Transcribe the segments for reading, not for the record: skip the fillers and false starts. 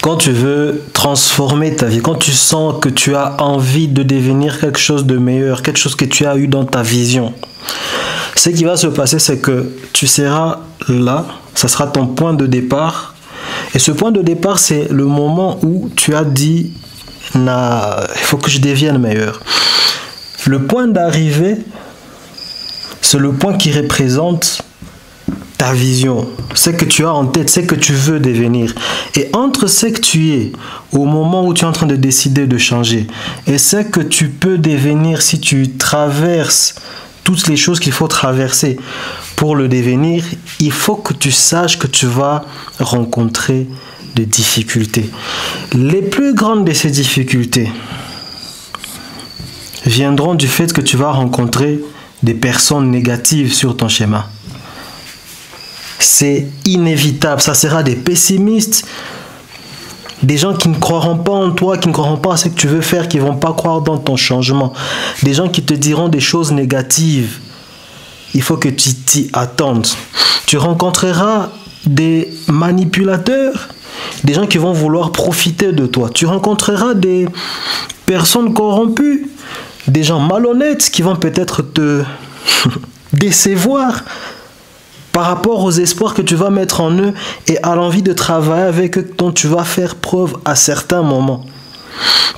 Quand tu veux transformer ta vie, quand tu sens que tu as envie de devenir quelque chose de meilleur, quelque chose que tu as eu dans ta vision, ce qui va se passer, c'est que tu seras là, ça sera ton point de départ. Et ce point de départ, c'est le moment où tu as dit, il faut que je devienne meilleur. Le point d'arrivée, c'est le point qui représente ta vision, ce que tu as en tête, ce que tu veux devenir. Et entre ce que tu es, au moment où tu es en train de décider de changer, et ce que tu peux devenir si tu traverses toutes les choses qu'il faut traverser pour le devenir, il faut que tu saches que tu vas rencontrer des difficultés. Les plus grandes de ces difficultés viendront du fait que tu vas rencontrer des personnes négatives sur ton schéma. C'est inévitable, ça sera des pessimistes, des gens qui ne croiront pas en toi, qui ne croiront pas à ce que tu veux faire, qui ne vont pas croire dans ton changement, des gens qui te diront des choses négatives. Il faut que tu t'y attendes. Tu rencontreras des manipulateurs, des gens qui vont vouloir profiter de toi. Tu rencontreras des personnes corrompues, des gens malhonnêtes qui vont peut-être te décevoir par rapport aux espoirs que tu vas mettre en eux et à l'envie de travailler avec eux dont tu vas faire preuve à certains moments.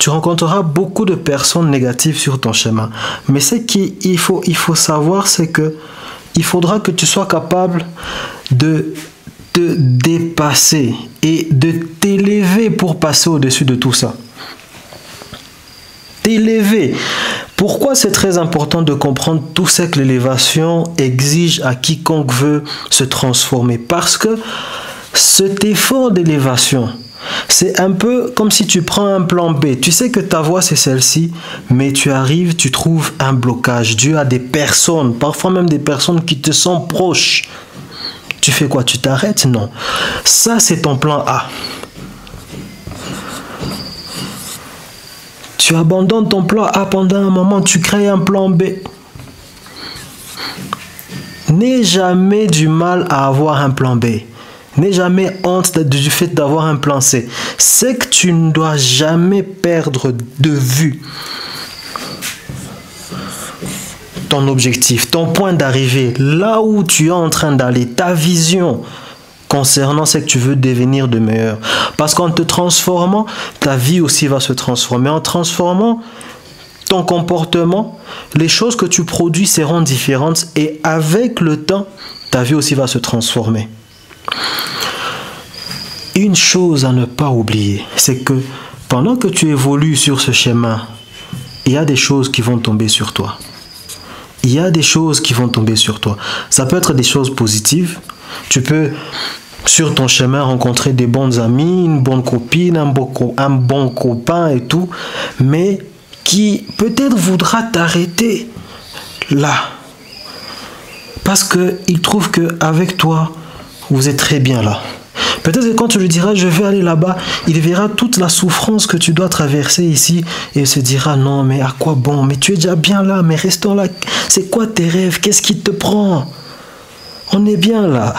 Tu rencontreras beaucoup de personnes négatives sur ton chemin. Mais ce qu'il faut savoir, c'est que il faudra que tu sois capable de te dépasser et de t'élever pour passer au-dessus de tout ça. T'élever. Pourquoi c'est très important de comprendre tout ce que l'élévation exige à quiconque veut se transformer? Parce que cet effort d'élévation, c'est un peu comme si tu prends un plan B. Tu sais que ta voie c'est celle-ci, mais tu arrives, tu trouves un blocage dû à des personnes, parfois même des personnes qui te sont proches. Tu fais quoi? Tu t'arrêtes? Non. Ça c'est ton plan A. Tu abandonnes ton plan A pendant un moment, tu crées un plan B. N'aie jamais du mal à avoir un plan B. N'aie jamais honte du fait d'avoir un plan C. C'est que tu ne dois jamais perdre de vue ton objectif, ton point d'arrivée, là où tu es en train d'aller, ta vision concernant ce que tu veux devenir de meilleur. Parce qu'en te transformant, ta vie aussi va se transformer. En transformant ton comportement, les choses que tu produis seront différentes et avec le temps, ta vie aussi va se transformer. Une chose à ne pas oublier, c'est que pendant que tu évolues sur ce chemin, il y a des choses qui vont tomber sur toi. Il y a des choses qui vont tomber sur toi. Ça peut être des choses positives. Tu peux, sur ton chemin, rencontrer des bons amis, une bonne copine, un bon copain et tout, mais qui peut-être voudra t'arrêter là. Parce qu'il trouve qu'avec toi, vous êtes très bien là. Peut-être que quand tu lui diras, je vais aller là-bas, il verra toute la souffrance que tu dois traverser ici et il se dira, non, mais à quoi bon? Mais tu es déjà bien là, mais restons là. C'est quoi tes rêves? Qu'est-ce qui te prend? On est bien là.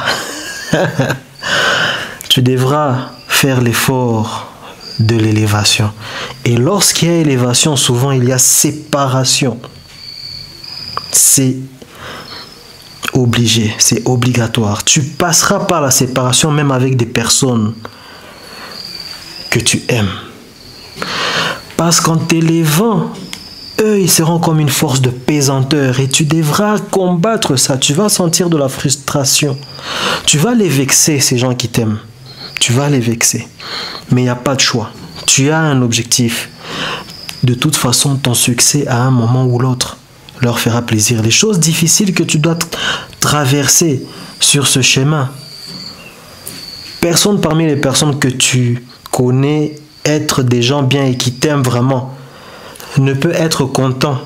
Tu devras faire l'effort de l'élévation. Et lorsqu'il y a élévation, souvent il y a séparation. C'est obligé, c'est obligatoire. Tu passeras par la séparation même avec des personnes que tu aimes. Parce qu'en t'élevant, eux, ils seront comme une force de pesanteur et tu devras combattre ça. Tu vas sentir de la frustration. Tu vas les vexer, ces gens qui t'aiment. Tu vas les vexer. Mais il n'y a pas de choix. Tu as un objectif. De toute façon, ton succès à un moment ou l'autre leur fera plaisir. Les choses difficiles que tu dois traverser sur ce chemin, personne parmi les personnes que tu connais être des gens bien et qui t'aiment vraiment ne peut être content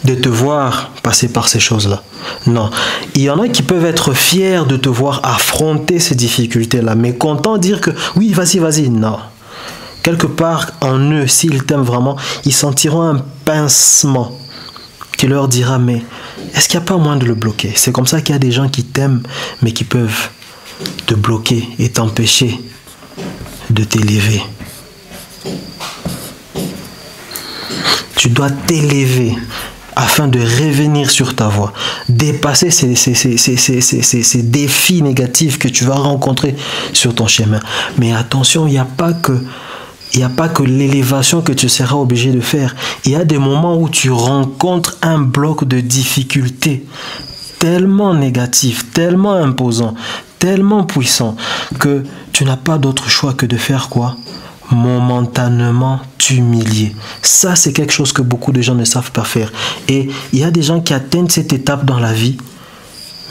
de te voir passer par ces choses-là. Non. Il y en a qui peuvent être fiers de te voir affronter ces difficultés-là, mais content de dire que oui, vas-y, vas-y. Non. Quelque part en eux, s'ils t'aiment vraiment, ils sentiront un pincement qui leur dira, mais est-ce qu'il n'y a pas moyen de le bloquer? C'est comme ça qu'il y a des gens qui t'aiment, mais qui peuvent te bloquer et t'empêcher de t'élever. Tu dois t'élever afin de revenir sur ta voie, dépasser ces défis négatifs que tu vas rencontrer sur ton chemin. Mais attention, il n'y a pas que l'élévation que tu seras obligé de faire. Il y a des moments où tu rencontres un bloc de difficultés tellement négatif, tellement imposant, tellement puissant que tu n'as pas d'autre choix que de faire quoi? Momentanément t'humilier. Ça, c'est quelque chose que beaucoup de gens ne savent pas faire. Et il y a des gens qui atteignent cette étape dans la vie,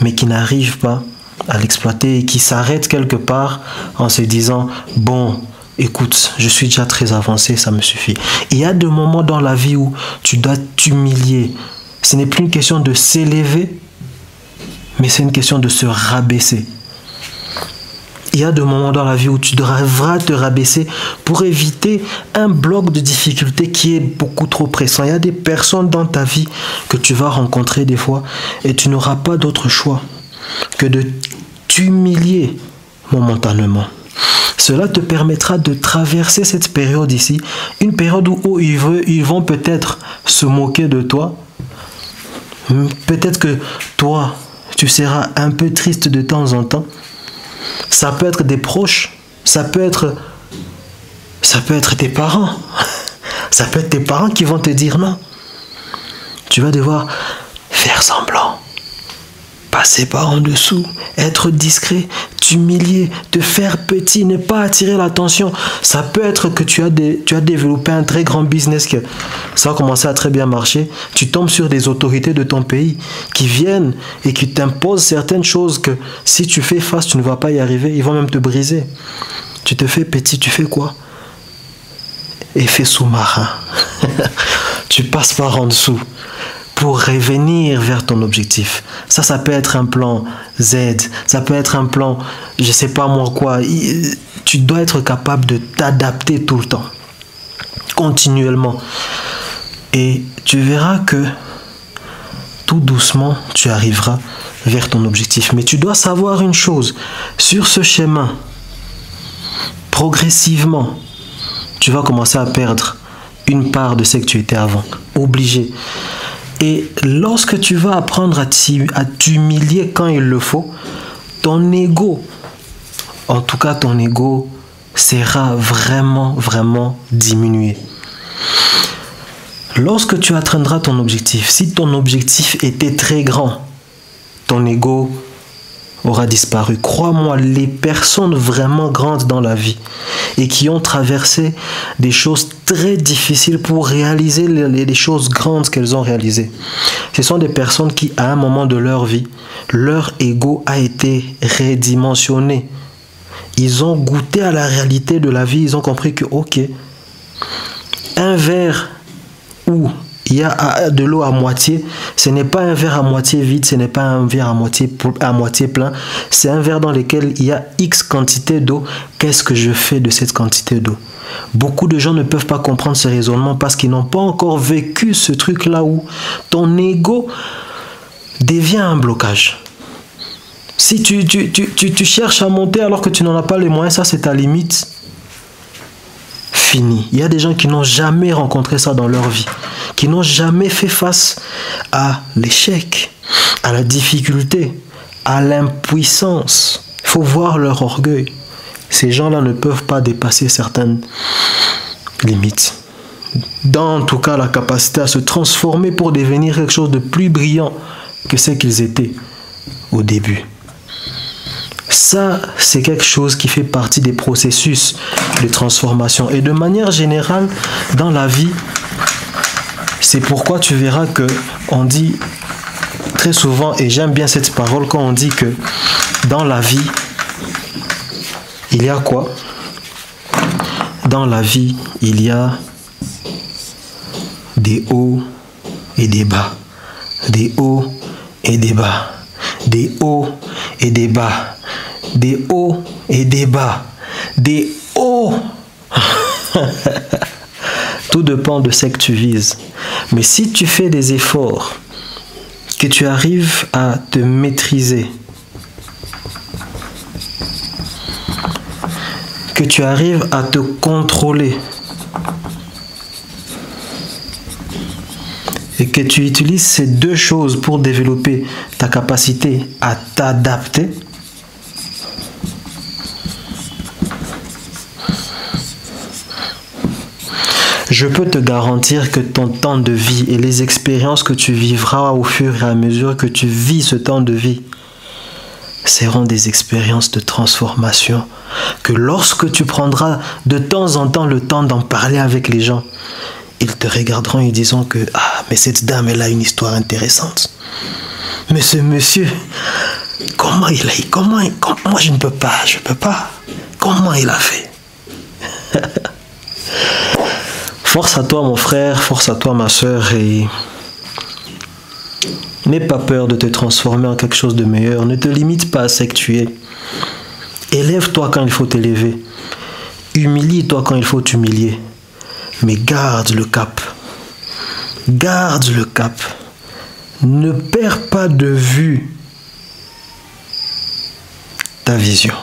mais qui n'arrivent pas à l'exploiter et qui s'arrêtent quelque part en se disant, bon, écoute, je suis déjà très avancé, ça me suffit. Il y a des moments dans la vie où tu dois t'humilier. Ce n'est plus une question de s'élever, mais c'est une question de se rabaisser. Il y a des moments dans la vie où tu devras te rabaisser pour éviter un bloc de difficulté qui est beaucoup trop pressant. Il y a des personnes dans ta vie que tu vas rencontrer des fois et tu n'auras pas d'autre choix que de t'humilier momentanément. Cela te permettra de traverser cette période ici, une période où ils vont peut-être se moquer de toi. Peut-être que toi, tu seras un peu triste de temps en temps. Ça peut être des proches, ça peut être tes parents. Ça peut être tes parents qui vont te dire non. Tu vas devoir faire semblant, passer par en dessous, être discret, t'humilier, te faire petit, ne pas attirer l'attention. Ça peut être que tu as développé un très grand business, que ça a commencé à très bien marcher. Tu tombes sur des autorités de ton pays qui viennent et qui t'imposent certaines choses que si tu fais face, tu ne vas pas y arriver. Ils vont même te briser. Tu te fais petit, tu fais quoi? Effet sous-marin. Tu passes par en dessous pour revenir vers ton objectif. Ça peut être un plan Z, ça peut être un plan, je sais pas moi quoi. Tu dois être capable de t'adapter tout le temps, continuellement. Et tu verras que tout doucement, tu arriveras vers ton objectif. Mais tu dois savoir une chose, sur ce chemin, progressivement, tu vas commencer à perdre une part de ce que tu étais avant. Obligé. Et lorsque tu vas apprendre à t'humilier quand il le faut, ton ego, en tout cas ton ego, sera vraiment, vraiment diminué. Lorsque tu atteindras ton objectif, si ton objectif était très grand, ton ego aura disparu. Crois-moi, les personnes vraiment grandes dans la vie et qui ont traversé des choses très difficiles pour réaliser les choses grandes qu'elles ont réalisées, ce sont des personnes qui, à un moment de leur vie, leur ego a été redimensionné. Ils ont goûté à la réalité de la vie, ils ont compris que, ok, un verre où il y a de l'eau à moitié, ce n'est pas un verre à moitié vide, ce n'est pas un verre à moitié plein, c'est un verre dans lequel il y a X quantité d'eau. Qu'est-ce que je fais de cette quantité d'eau? Beaucoup de gens ne peuvent pas comprendre ce raisonnement parce qu'ils n'ont pas encore vécu ce truc-là où ton ego devient un blocage. Si tu cherches à monter alors que tu n'en as pas les moyens, ça c'est ta limite. Fini. Il y a des gens qui n'ont jamais rencontré ça dans leur vie, qui n'ont jamais fait face à l'échec, à la difficulté, à l'impuissance. Il faut voir leur orgueil. Ces gens-là ne peuvent pas dépasser certaines limites. Dans en tout cas la capacité à se transformer pour devenir quelque chose de plus brillant que ce qu'ils étaient au début. Ça, c'est quelque chose qui fait partie des processus de transformation. Et de manière générale, dans la vie, c'est pourquoi tu verras que on dit très souvent, et j'aime bien cette parole, quand on dit que dans la vie, il y a quoi? Dans la vie, il y a des hauts et des bas. Des hauts et des bas. Des hauts et des bas. Des hauts et des bas. Des hauts. Tout dépend de ce que tu vises. Mais si tu fais des efforts, que tu arrives à te maîtriser, que tu arrives à te contrôler et que tu utilises ces deux choses pour développer ta capacité à t'adapter, je peux te garantir que ton temps de vie et les expériences que tu vivras au fur et à mesure que tu vis ce temps de vie seront des expériences de transformation que lorsque tu prendras de temps en temps le temps d'en parler avec les gens, ils te regarderont et diront que « Ah, mais cette dame, elle a une histoire intéressante. Mais ce monsieur, comment il a... moi, je ne peux pas, je peux pas. Comment il a fait ?» Force à toi, mon frère, force à toi, ma soeur, et n'aie pas peur de te transformer en quelque chose de meilleur. Ne te limite pas à ce que tu es. Élève-toi quand il faut t'élever. Humilie-toi quand il faut t'humilier. Mais garde le cap. Garde le cap. Ne perds pas de vue ta vision.